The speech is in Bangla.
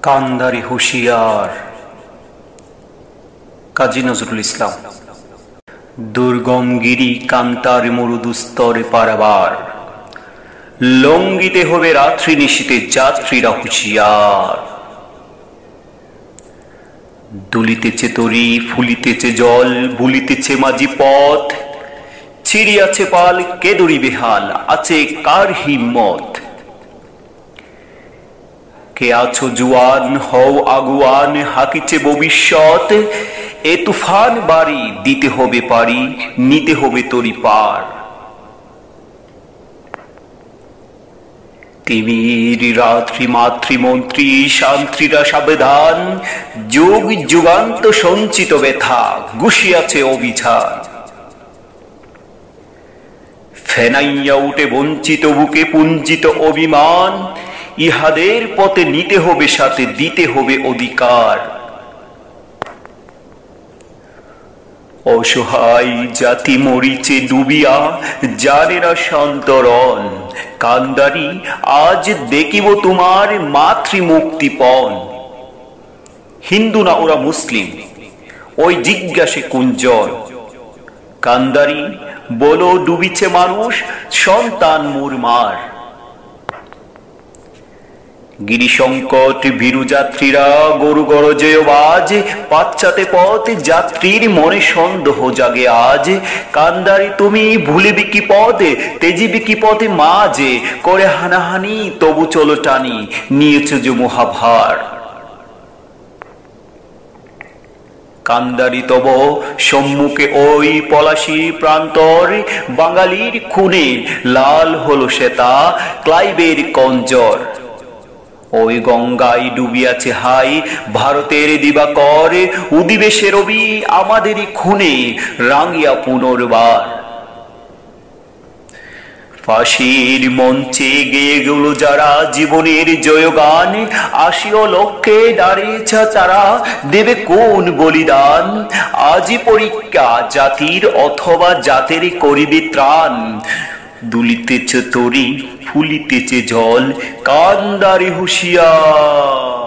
কান্দারি হুঁশিয়ার। কাজী নজরুল ইসলাম। দুর্গম গিরি কান্তার মরুদুস্তরে পারাবার, লঙ্ঘিতে হবে রাত্রি নিশীতে যাত্রীরা হুঁশিয়ার। দুলিতেছে তরি, ফুলিতেছে জল, ভুলিতেছে মাঝি পথ, ছিড়িয়াছে পাল, কে দড়ি বেহাল, আছে কার হিম্মত। কে আছো জুয়ান, হও আগুয়ান, হাকিছে ভবিষ্যৎ, এ তুফান বাড়ি, দিতে হবে পারি, নিতে হবে তরি পার। তিমির রাত্রি মাতৃমন্ত্রী শান্ত্রীরা সাবধান, যুগ যুগান্ত সঞ্চিত ব্যথা, গুছিয়াছে অভিযান। ফেনাইয়া উঠে বঞ্চিত বুকে পুঞ্জিত অভিমান, ইহাদের পথে নিতে হবে সাথে, দিতে হবে অধিকার। অসহায় জাতি মরিছে ডুবিয়া, জানে না সন্তরণ। কান্দারি আজ দেখিব তোমার মাতৃমুক্তিপণ। হিন্দু না ওরা মুসলিম, ওই জিজ্ঞাসে কুঞ্জন। কান্দারি বলো ডুবিছে মানুষ, সন্তান মুরমার। গিরি সংকট ভীরু যাত্রীরা গরু গরজেয় বাজ, পাচ্ছাতে পথ যাত্রীর মনে সন্দেহ জাগে আজ। কান্দারি তুমি ভুলিবি কি পদে, তেজিবি কি পথে মাঝে, করে হানাহানি তবু চলো টানি, নিয়েছ যে মহাভার। কান্দারি তব সম্মুখে ওই পলাশী প্রান্তর, বাঙালির খুনে লাল হলো শ্বেতা ক্লাইবের কঞ্জর। ওই গঙ্গায় ডুবিয়াছে হাই ভারতের দিবাকর, উদিবে সে রবি আমাদেরই খুনে রাঙিয়া পুনর্বার। ফাঁসির মঞ্চে গেয়ে গেল যারা জীবনের জয়গান, আসিও লক্ষ্যে দাঁড়িয়েছে তারা, দেবে কোন বলিদান। আজই পরীক্ষা জাতির অথবা জাতের করিবে ত্রাণ। দুলিতেছে তরি, ফুলিতেছে জল, কান্দারি হুঁশিয়ার।